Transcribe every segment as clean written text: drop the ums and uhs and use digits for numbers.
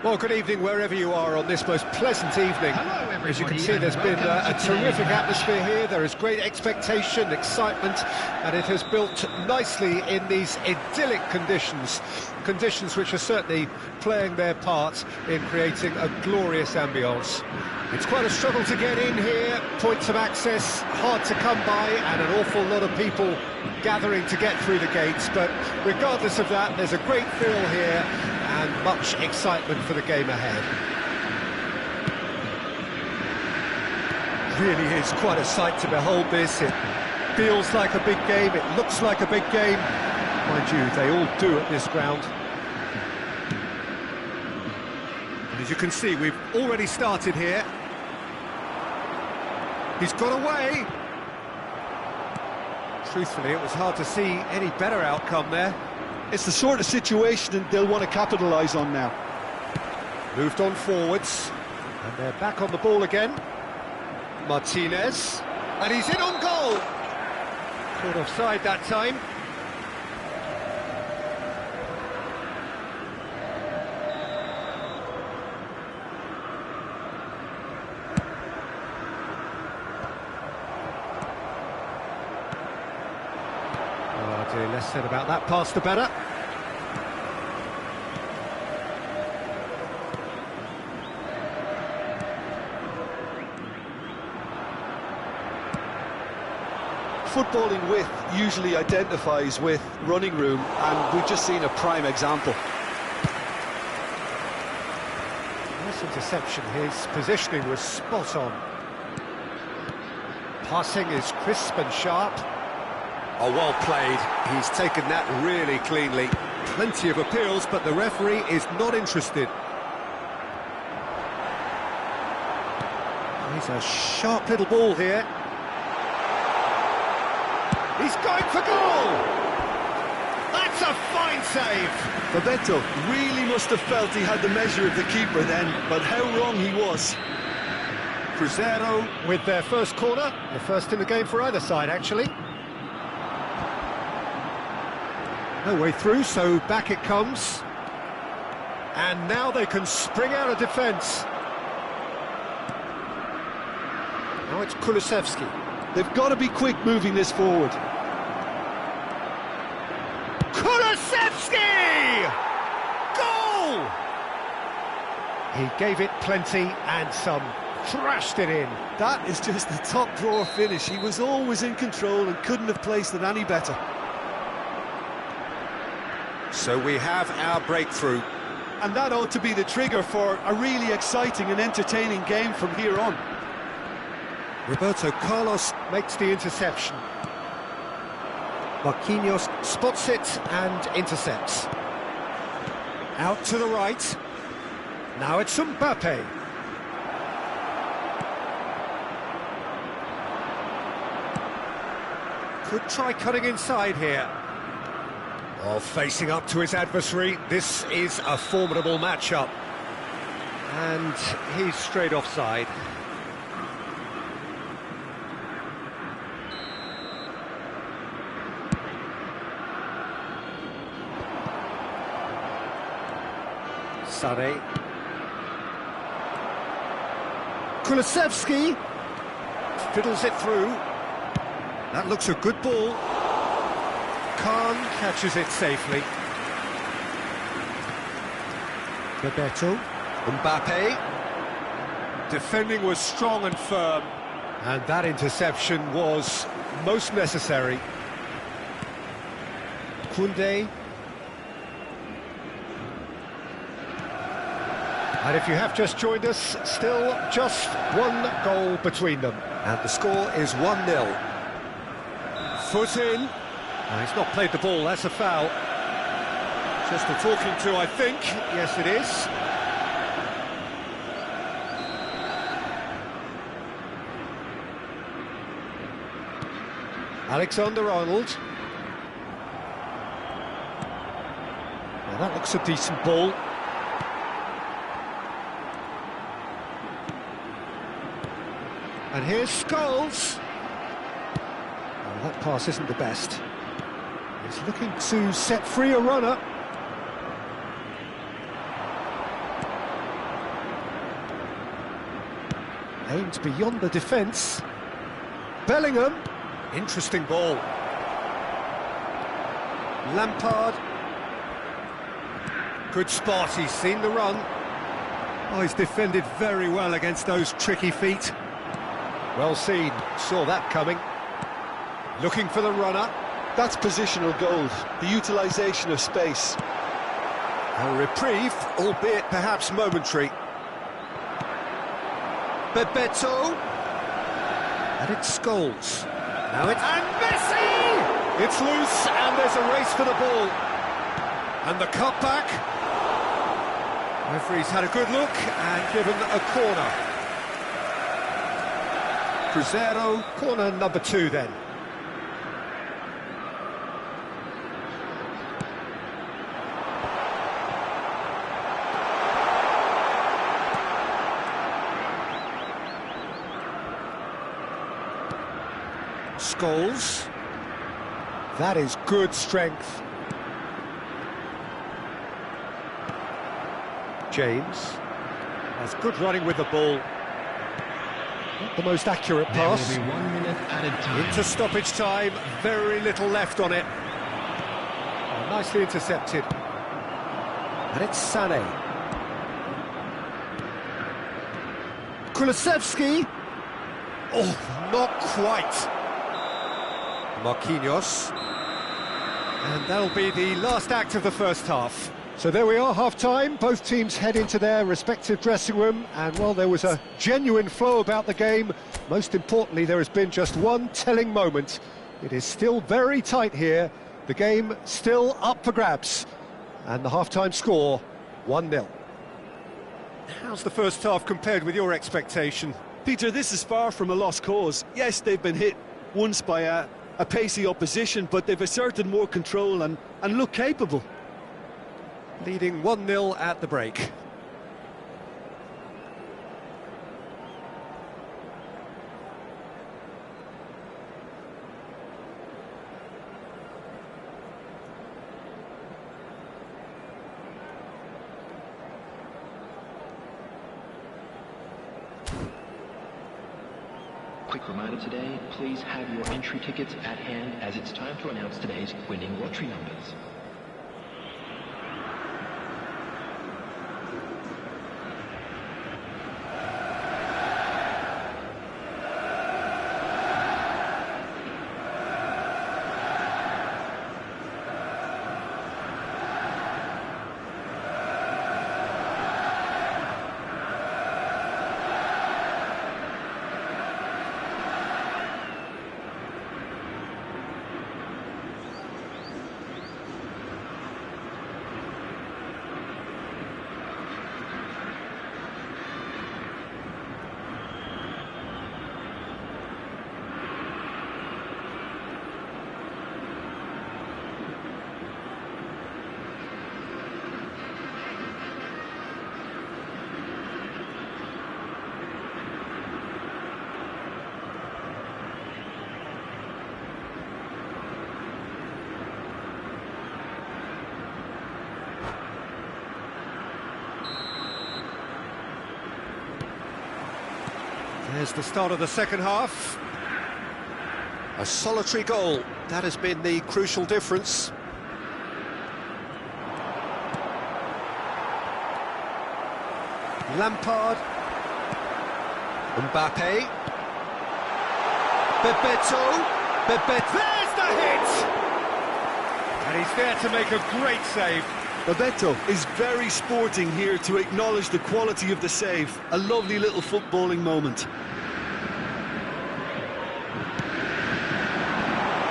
Well, good evening wherever you are on this most pleasant evening. As you can see, there's been a terrific atmosphere here. There is great expectation, excitement, and it has built nicely in these idyllic conditions. Conditions which are certainly playing their part in creating a glorious ambience. It's quite a struggle to get in here, points of access hard to come by, and an awful lot of people gathering to get through the gates. But regardless of that, there's a great feel here and much excitement for the game ahead. Really is quite a sight to behold this. It feels like a big game, it looks like a big game. Mind you, they all do at this ground. And as you can see, we've already started here. He's got away. Truthfully, it was hard to see any better outcome there. It's the sort of situation that they'll want to capitalise on now. Moved on forwards, and they're back on the ball again. Martinez, and he's in on goal. Caught offside that time. Oh dear, less said about that pass the better. Footballing width usually identifies with running room, and we've just seen a prime example. Nice interception, his positioning was spot on. Passing is crisp and sharp. Oh, well played. He's taken that really cleanly. Plenty of appeals, but the referee is not interested. He's a sharp little ball here. He's going for goal! That's a fine save! Bebeto really must have felt he had the measure of the keeper then, but how wrong he was. Cruzeiro with their first corner, the first in the game for either side, actually. No way through, so back it comes. And now they can spring out of defence. Now it's Kulusevski. They've got to be quick moving this forward. Kulusevski! Goal! He gave it plenty and some, thrashed it in. That is just the top drawer finish. He was always in control and couldn't have placed it any better. So we have our breakthrough. And that ought to be the trigger for a really exciting and entertaining game from here on. Roberto Carlos makes the interception. Marquinhos spots it and intercepts. Out to the right. Now it's Mbappe. Could try cutting inside here. Oh, facing up to his adversary. This is a formidable matchup. And he's straight offside. Sane. Kulusevski fiddles it through. That looks a good ball. Khan catches it safely. Bebeto. Mbappe. Defending was strong and firm. And that interception was most necessary. Koundé. And if you have just joined us, still just one goal between them. And the score is 1-0. Foot in. He's not played the ball, that's a foul. Just a talking to, I think. Yes, it is. Alexander-Arnold. Well, that looks a decent ball. And here's Scholes. Well, that pass isn't the best. He's looking to set free a runner. Aimed beyond the defence. Bellingham. Interesting ball. Lampard. Good spot, he's seen the run. Oh, he's defended very well against those tricky feet. Well seen, saw that coming. Looking for the runner. That's positional gold, the utilisation of space. A reprieve, albeit perhaps momentary. Bebeto. And it's Scholes. Now it's... And Messi! It's loose, and there's a race for the ball. And the cutback. Referee's had a good look and given a corner. Cruzeiro, corner number 2 then. Scholes. That is good strength. James has good running with the ball. Not the most accurate pass. There will be 1 minute added time. Into stoppage time, very little left on it. Oh, nicely intercepted. And it's Sané. Kulusevski. Oh, not quite. Marquinhos. And that'll be the last act of the first half. So there we are, half-time. Both teams head into their respective dressing room, and while there was a genuine flow about the game, most importantly, there has been just one telling moment. It is still very tight here, the game still up for grabs, and the half-time score, 1-0. How's the first half compared with your expectation? Peter, this is far from a lost cause. Yes, they've been hit once by a pacey opposition, but they've asserted more control and look capable. Leading 1-0 at the break. Quick reminder today, please have your entry tickets at hand as it's time to announce today's winning lottery numbers. There's the start of the second half. A solitary goal, that has been the crucial difference. Lampard. Mbappe. Bebeto. There's the hit! And he's there to make a great save. Bebeto is very sporting here to acknowledge the quality of the save. A lovely little footballing moment.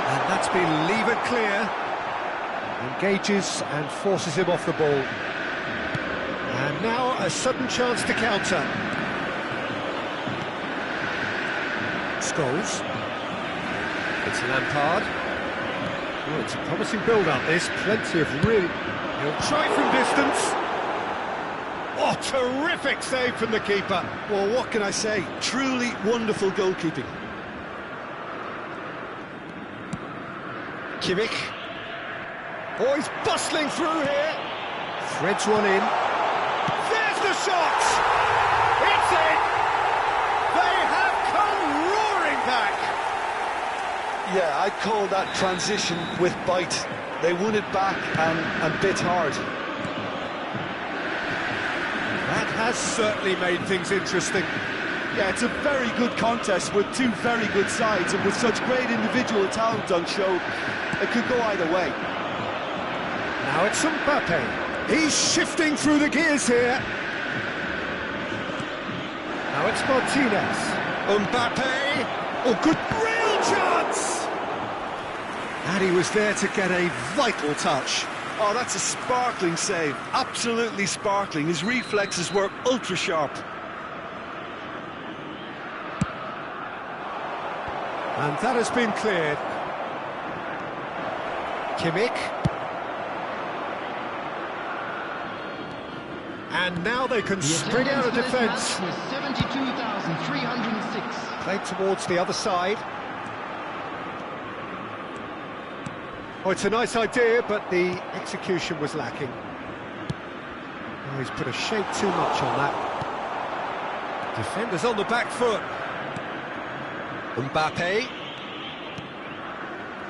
And that's been levered clear. Engages and forces him off the ball. And now a sudden chance to counter. Scholes. It's Lampard. Oh, it's a promising build-up, this. Plenty of really... He'll try from distance. Oh, terrific save from the keeper. Well, what can I say? Truly wonderful goalkeeping. Kimmich. Oh, he's bustling through here. Threads one in. There's the shot! It's in! They Yeah, I'd call that transition with bite. They won it back and bit hard. That has certainly made things interesting. Yeah, it's a very good contest with two very good sides, and with such great individual talent on show, it could go either way. Now it's Mbappe. He's shifting through the gears here. Now it's Martinez. Mbappe. Oh, good, real chance! And he was there to get a vital touch. Oh, that's a sparkling save. Absolutely sparkling. His reflexes were ultra sharp. And that has been cleared. Kimmich. And now they can spring out of defence. 72,306. Played towards the other side. Oh, it's a nice idea, but the execution was lacking. Oh, he's put a shade too much on that. Defenders on the back foot. Mbappe.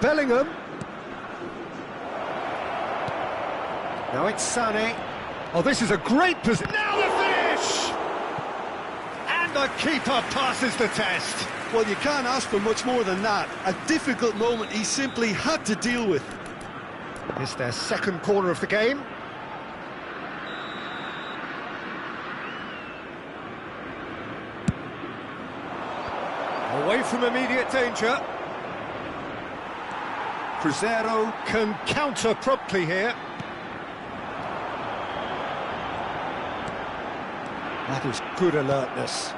Bellingham. Now it's Sané. Oh, this is a great position. Now the finish! And the keeper passes the test. Well, you can't ask for much more than that. A difficult moment he simply had to deal with. It's their second corner of the game. Away from immediate danger. Cruzeiro can counter promptly here. That is good alertness.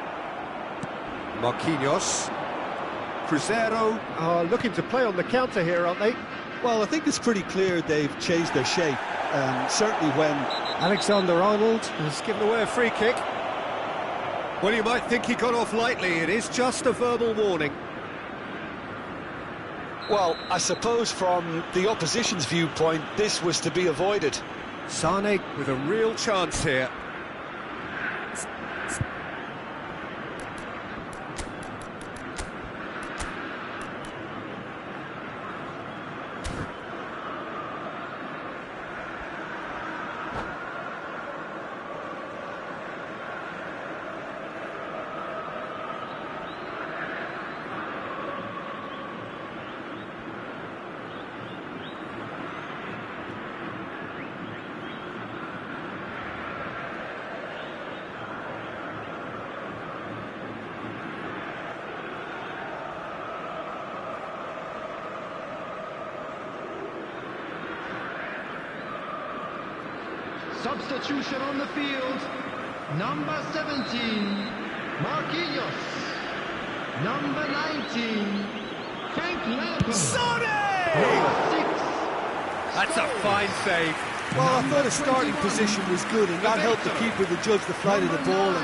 Marquinhos. Cruzeiro are looking to play on the counter here, aren't they? Well, I think it's pretty clear they've changed their shape. Certainly when Alexander-Arnold has given away a free kick. Well, you might think he got off lightly. It is just a verbal warning. Well, I suppose from the opposition's viewpoint, this was to be avoided. Sané with a real chance here. Substitution on the field. Number 17, Marquinhos. Number 19, Frank Lampard. Sané! Number 6. That's a fine save. Well, I thought his starting position was good, and that helped the keeper to judge the flight of the ball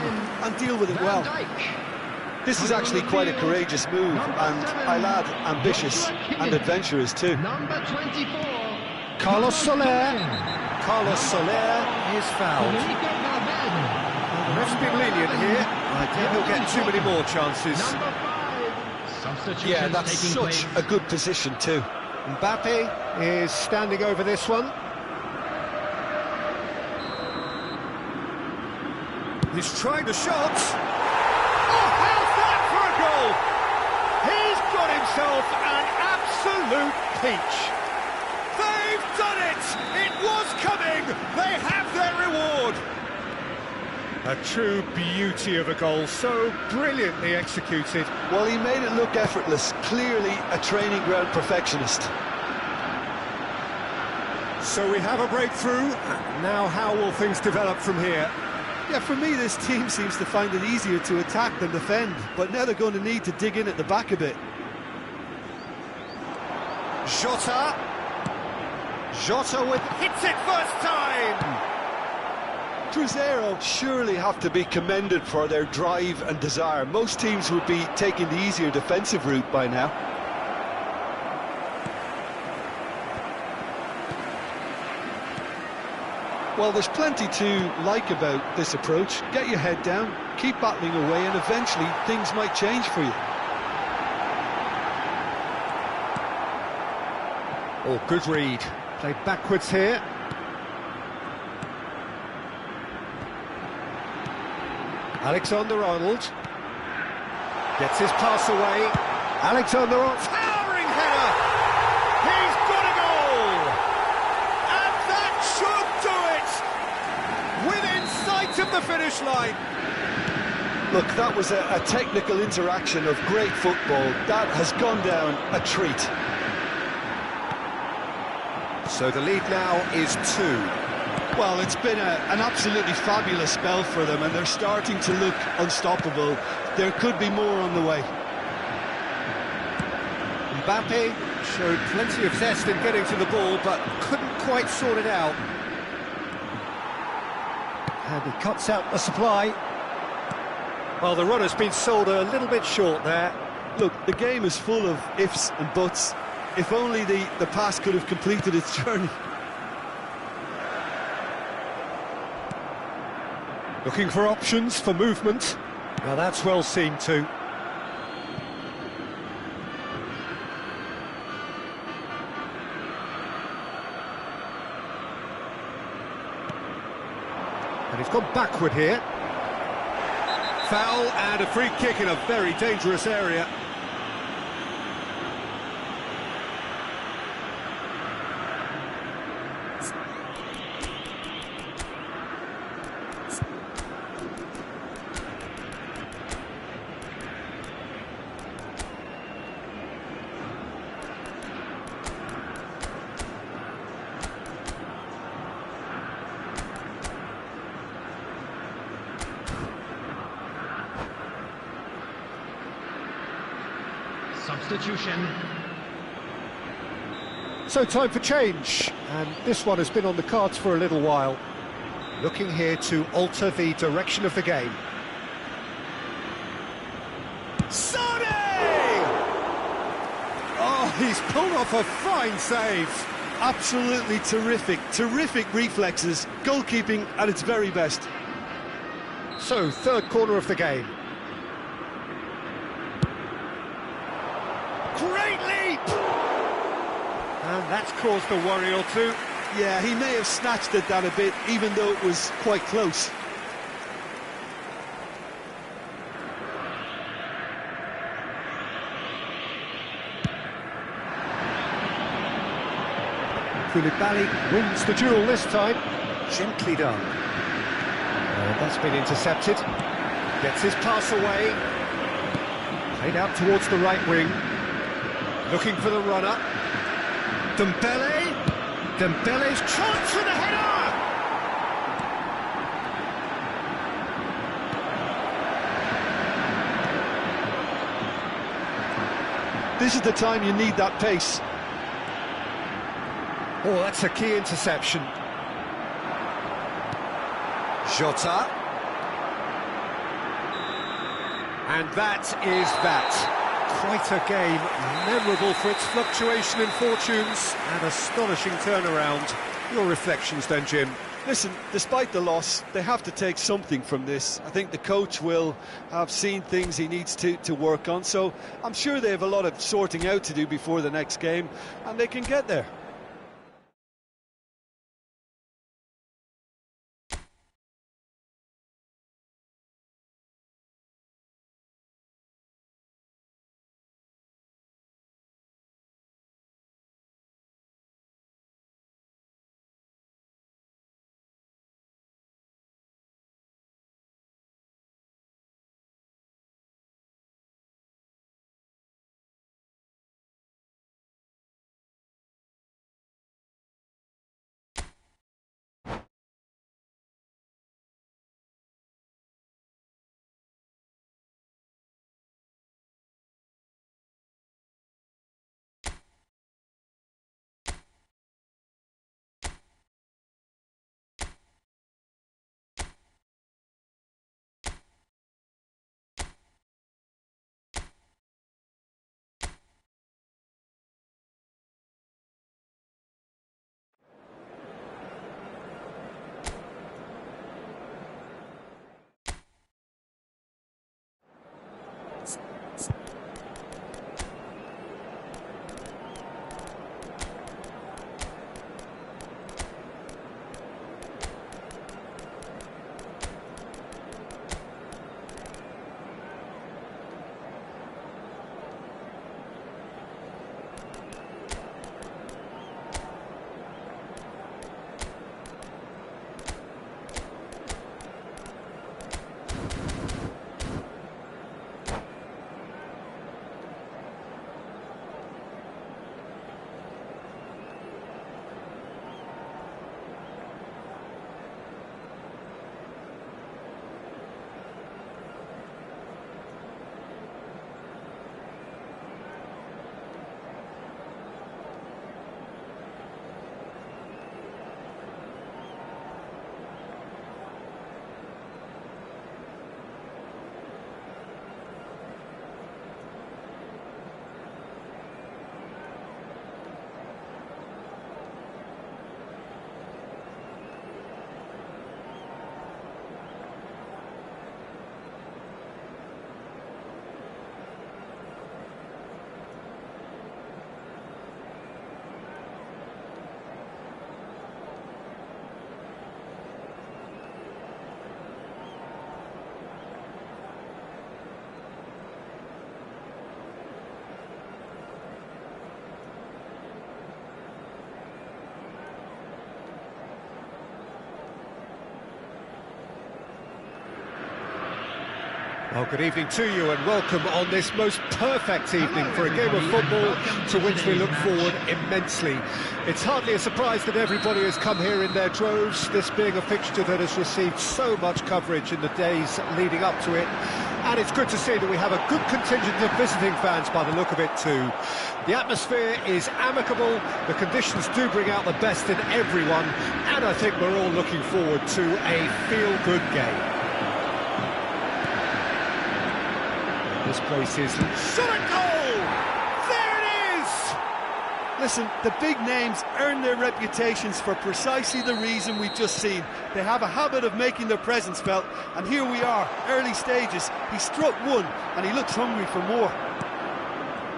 and deal with it well. This is actually quite a courageous move, and I'll add ambitious and adventurous too. Number 24, Carlos Soler. Carlos Soler is fouled. Federico Valverde. The ref's been lenient here. I doubt he'll get too many more chances. Number 5. Substitution Yeah, that's taking such place. a good position too. Mbappe is standing over this one. He's trying the shot. Oh, how's that for a goal? He's got himself an absolute peach. They've done it! It was coming! They have their reward! A true beauty of a goal, so brilliantly executed. Well, he made it look effortless. Clearly a training ground perfectionist. So we have a breakthrough. Now how will things develop from here? Yeah, for me, this team seems to find it easier to attack than defend, but now they're going to need to dig in at the back a bit. Jota. Jota with hits it first time. Cruzeiro surely have to be commended for their drive and desire. Most teams would be taking the easier defensive route by now. Well, there's plenty to like about this approach. Get your head down, keep battling away, and eventually things might change for you. Oh, good read. Played backwards here. Alexander-Arnold gets his pass away. Alexander-Arnold, towering header! He's got a goal! And that should do it! Within sight of the finish line. Look, that was a technical interaction of great football. That has gone down a treat. So the lead now is 2. Well, it's been an absolutely fabulous spell for them, and they're starting to look unstoppable. There could be more on the way. Mbappe showed plenty of zest in getting to the ball, but couldn't quite sort it out. And he cuts out the supply. Well, the runner's been sold a little bit short there. Look, the game is full of ifs and buts. If only the pass could have completed its journey. Looking for options for movement. Now that's well seen too. And he's gone backward here. Foul and a free kick in a very dangerous area. Substitution. So time for change, and this one has been on the cards for a little while. Looking here to alter the direction of the game. Sane! Oh, he's pulled off a fine save. Absolutely terrific reflexes, goalkeeping at its very best. So, third corner of the game. Great leap! And that's caused a worry or two. Yeah, he may have snatched at that a bit, even though it was quite close. Koulibaly wins the duel this time. Gently done. That's been intercepted. Gets his pass away. Played out towards the right wing. Looking for the runner. Dembele. Dembele's chance for the header! This is the time you need that pace. Oh, that's a key interception. Jota. And that is that. Quite a game, memorable for its fluctuation in fortunes and astonishing turnaround. Your reflections then, Jim? Listen, despite the loss, they have to take something from this. I think the coach will have seen things he needs to work on, so I'm sure they have a lot of sorting out to do before the next game, and they can get there. Well, good evening to you and welcome on this most perfect evening for a game of football to which we look forward immensely. It's hardly a surprise that everybody has come here in their droves, this being a fixture that has received so much coverage in the days leading up to it. And it's good to see that we have a good contingent of visiting fans by the look of it too. The atmosphere is amicable, the conditions do bring out the best in everyone, and I think we're all looking forward to a feel-good game. This place is... Shot a goal! There it is! Listen, the big names earn their reputations for precisely the reason we've just seen. They have a habit of making their presence felt, and here we are, early stages. He struck one, and he looks hungry for more.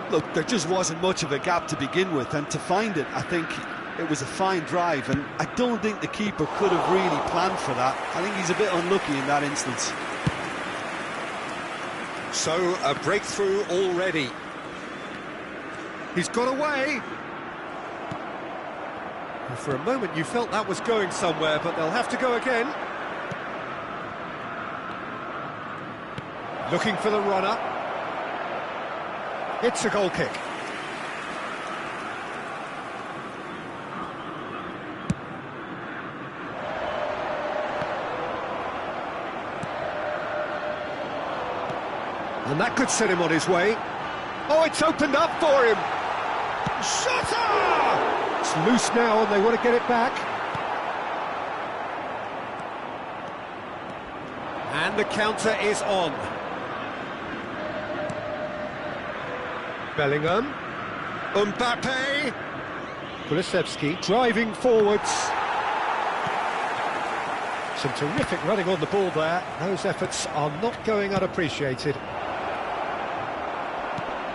Look, there just wasn't much of a gap to begin with, and to find it, I think it was a fine drive, and I don't think the keeper could have really planned for that. I think he's a bit unlucky in that instance. So, a breakthrough already. He's got away. And for a moment you felt that was going somewhere, but they'll have to go again. Looking for the runner. It's a goal kick. And that could set him on his way. Oh, it's opened up for him. Shutter! It's loose now and they want to get it back. And the counter is on. Bellingham. Mbappe. Kulusevski driving forwards. Some terrific running on the ball there. Those efforts are not going unappreciated.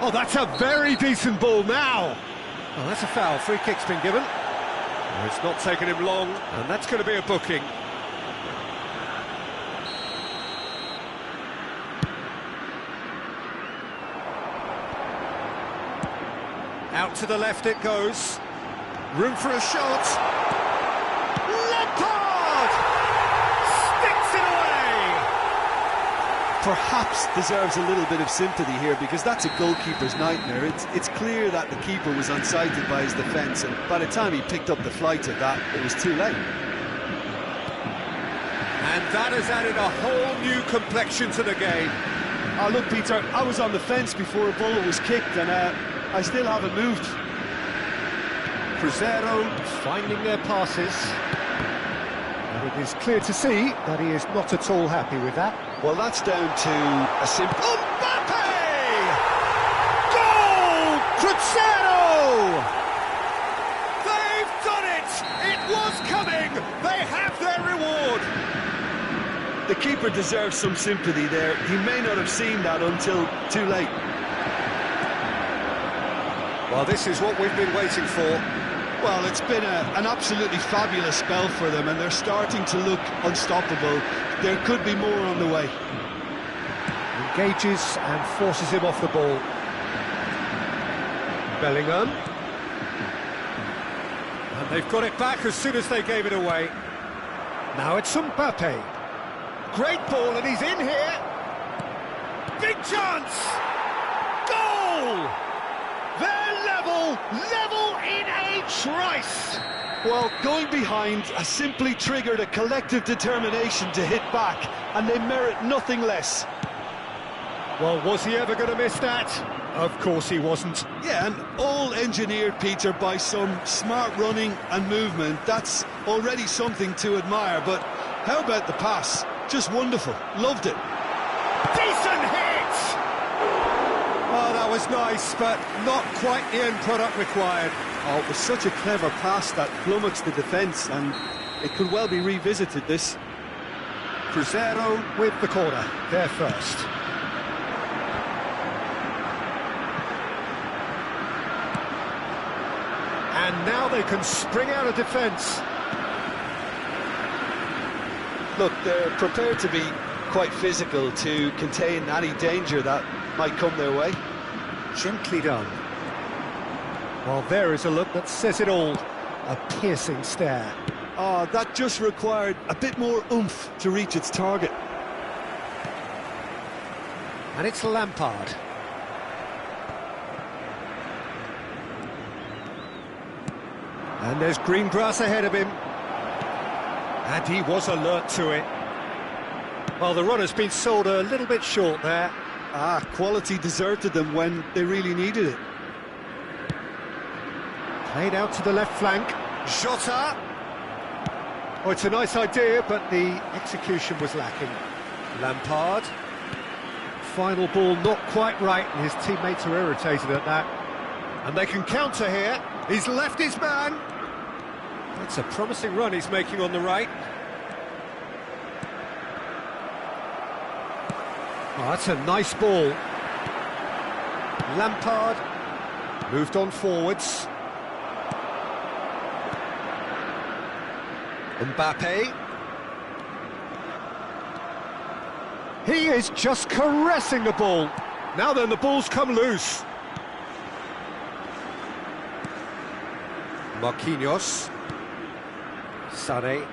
Oh, that's a very decent ball now. Oh, that's a foul. Free kick's been given. Oh, it's not taken him long, and that's going to be a booking. Out to the left it goes. Room for a shot. Lampard! Sticks it away! Perhaps deserves a little bit of sympathy here, because that's a goalkeeper's nightmare. It's clear that the keeper was unsighted by his defence, and by the time he picked up the flight of that, it was too late. And that has added a whole new complexion to the game. Oh, look, Peter, I was on the fence before a ball was kicked, and I still haven't moved. Cruzeiro finding their passes. And it is clear to see that he is not at all happy with that. Well, that's down to a simple... Mbappe! Goal! Cruzeiro! They've done it! It was coming! They have their reward! The keeper deserves some sympathy there. He may not have seen that until too late. Well, this is what we've been waiting for. Well, it's been an absolutely fabulous spell for them, and they're starting to look unstoppable. There could be more on the way. Engages and forces him off the ball. Bellingham. And they've got it back as soon as they gave it away. Now it's Mbappe. Great ball, and he's in here. Big chance! Goal! They're level in a trice! Well, going behind has simply triggered a collective determination to hit back, and they merit nothing less. Well, was he ever going to miss that? Of course he wasn't. Yeah, and all engineered, Peter, by some smart running and movement. That's already something to admire, but how about the pass? Just wonderful. Loved it. Decent hit! Oh, that was nice, but not quite the end product required. Oh, it was such a clever pass that flummoxed the defence, and it could well be revisited, this. Cruzeiro with the corner, there first. And now they can spring out of defence. Look, they're prepared to be quite physical to contain any danger that might come their way. Gently done. Well, there is a look that says it all. A piercing stare. Oh, that just required a bit more oomph to reach its target. And it's Lampard. And there's green grass ahead of him. And he was alert to it. Well, the runner's been sold a little bit short there. Quality deserted them when they really needed it. Played out to the left flank. Jota. Oh, it's a nice idea, but the execution was lacking. Lampard. Final ball not quite right, and his teammates are irritated at that. And they can counter here. He's left his man. That's a promising run he's making on the right. Oh, that's a nice ball. Lampard moved on forwards. Mbappe. He is just caressing the ball. Now then, the ball's come loose. Marquinhos. Sané.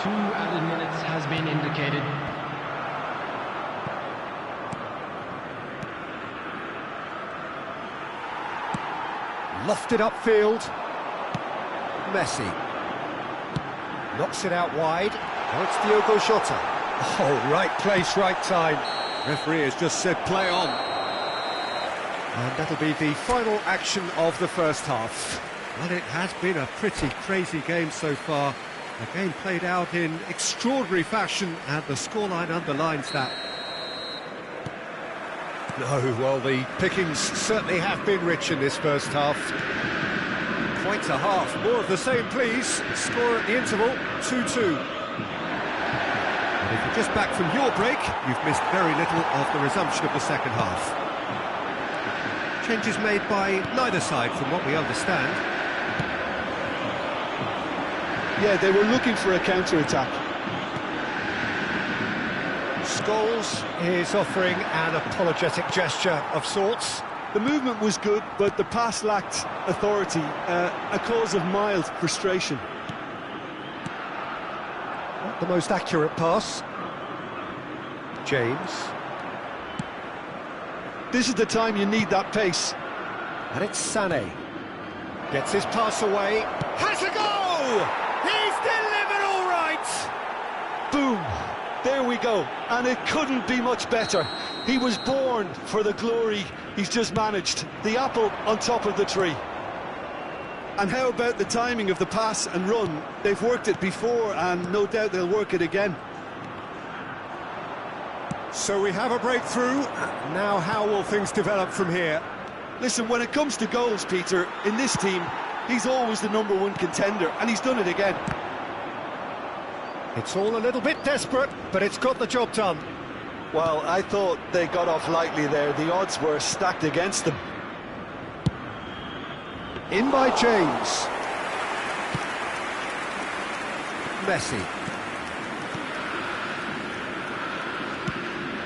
2 added minutes has been indicated. Lofted upfield. Messi. Knocks it out wide. Oh, it's Diogo Jota. Oh, right place, right time. Referee has just said play on. And that'll be the final action of the first half. Well, it has been a pretty crazy game so far. A game played out in extraordinary fashion, and the scoreline underlines that. No, well, the pickings certainly have been rich in this first half. Point a half, more of the same, please. Score at the interval, 2-2. And if you're just back from your break, you've missed very little of the resumption of the second half. Changes made by neither side, from what we understand. Yeah, they were looking for a counter-attack. Scholes is offering an apologetic gesture of sorts. The movement was good, but the pass lacked authority, a cause of mild frustration. Not the most accurate pass. James. This is the time you need that pace. And it's Sané. Gets his pass away. Has a go! He's delivered all right! Boom! There we go. And it couldn't be much better. He was born for the glory he's just managed. The apple on top of the tree. And how about the timing of the pass and run? They've worked it before, and no doubt they'll work it again. So we have a breakthrough. Now how will things develop from here? Listen, when it comes to goals, Peter, in this team, he's always the #1 contender, and he's done it again. It's all a little bit desperate, but it's got the job done. Well, I thought they got off lightly there. The odds were stacked against them. In by James. Messi.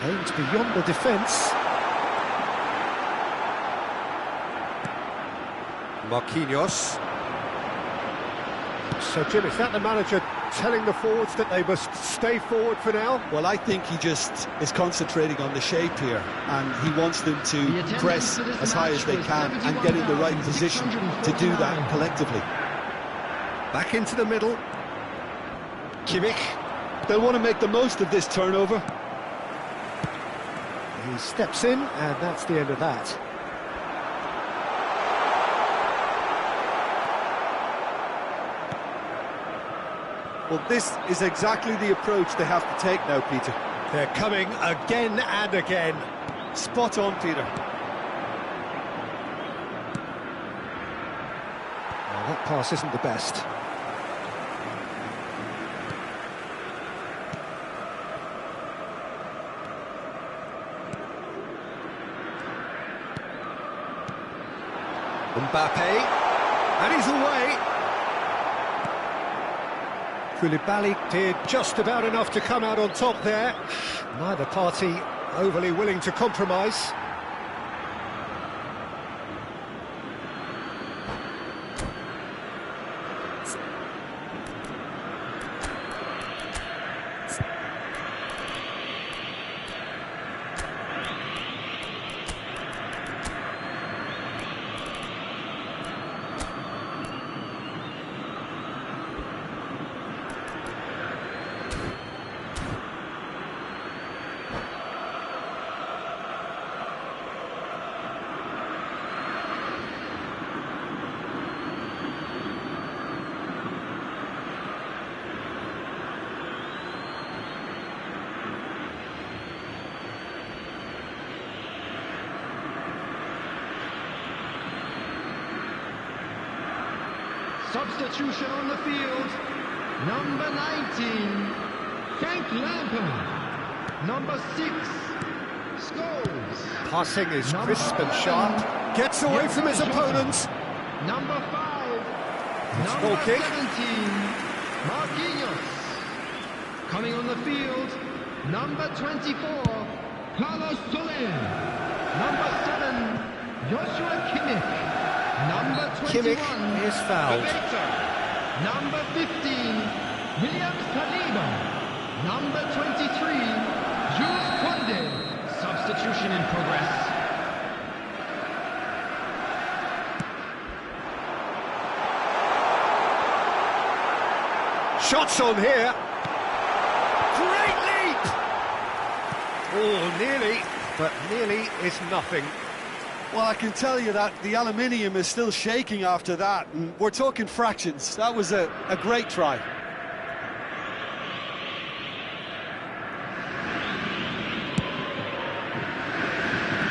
Aims beyond the defence. Marquinhos. So, Jim, is that the manager telling the forwards that they must stay forward for now? Well, I think he just is concentrating on the shape here, and he wants them to press as high as they can and get in the right position to do that collectively. Back into the middle. Kimmich. They'll want to make the most of this turnover. He steps in, and that's the end of that. Well, this is exactly the approach they have to take now, Peter. They're coming again and again. Spot on, Peter. Well, that pass isn't the best. Mbappe, and he's away. Koulibaly did just about enough to come out on top there. Neither party overly willing to compromise. Substitution on the field. Number 19, Frank Lampard. Number 6, Scholes. Passing is crisp and sharp. Gets away from his opponent. Number 5, It's number goal kick. 17, Marquinhos. Coming on the field, number 24, Carlos Soler. Number 7, Joshua Kimmich. Number 21, Kimmich is fouled. Bebeto. Number 15, Williams Saliba. Number 23, Jules Koundé. Substitution in progress. Shots on here. Great leap! Oh, nearly, but nearly is nothing. Well, I can tell you that the aluminium is still shaking after that, and we're talking fractions. That was a great try.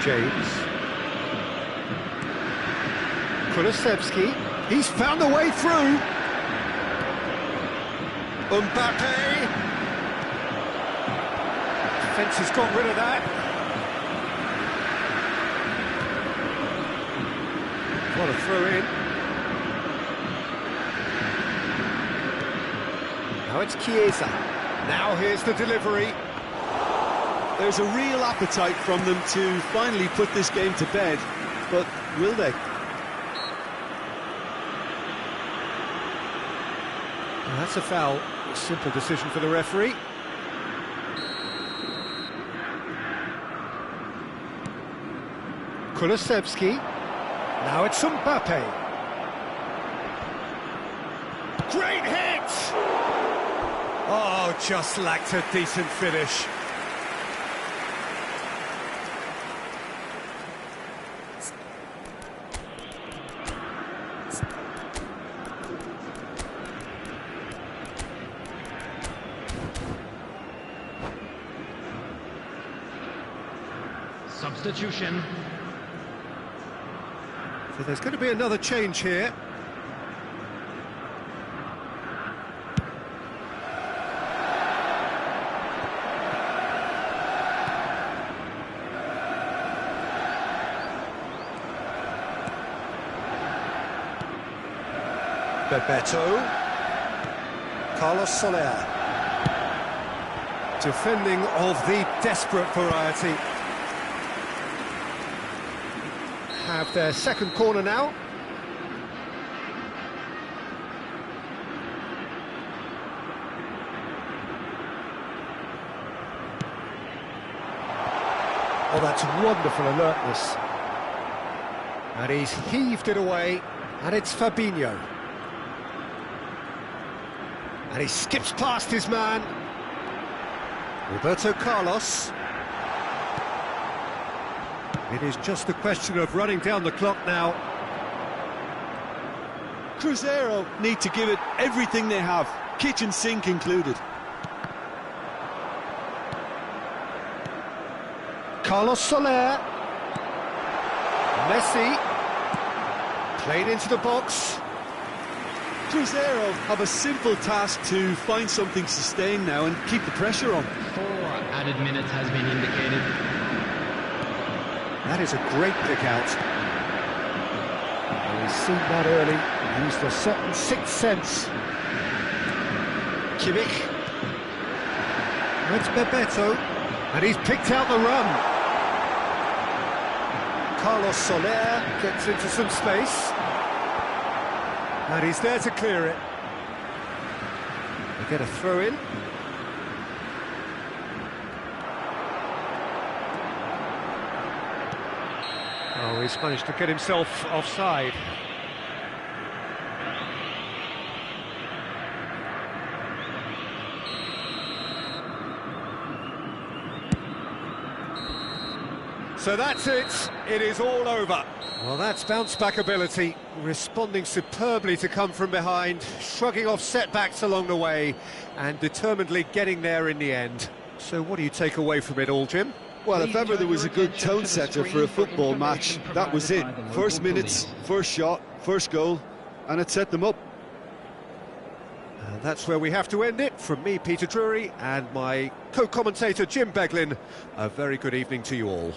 James. Kulusevski. He's found a way through. Mbappe. Defence has got rid of that. What a throw in. Now it's Chiesa. Now here's the delivery. There's a real appetite from them to finally put this game to bed, but will they? Well, that's a foul. A simple decision for the referee. Kulusevski. Now it's Mbappe. Great hit! Oh, just lacked a decent finish. Substitution. So there's going to be another change here. Bebeto. Carlos Soler. Defending of the desperate variety. Have their second corner now. Oh, that's wonderful alertness. And he's heaved it away, and it's Fabinho. And he skips past his man. Roberto Carlos. It is just a question of running down the clock now. Cruzeiro need to give it everything they have, kitchen sink included. Carlos Soler. Messi. Played into the box. Cruzeiro have a simple task to find something sustained now and keep the pressure on. 4 added minutes has been indicated. That is a great pick-out. And he's seen that early, used a certain sixth sense. Kimmich. It's Bebeto, and he's picked out the run. Carlos Soler gets into some space. And he's there to clear it. They get a throw-in. Oh, he's managed to get himself offside. So that's it. It is all over. Well, that's bounce-back ability, responding superbly to come from behind, shrugging off setbacks along the way, and determinedly getting there in the end. So what do you take away from it all, Jim? Well, if ever there was a good tone setter for a football match, that was it. First minutes, first shot, first goal, and it set them up. And that's where we have to end it. From me, Peter Drury, and my co-commentator, Jim Beglin, a very good evening to you all.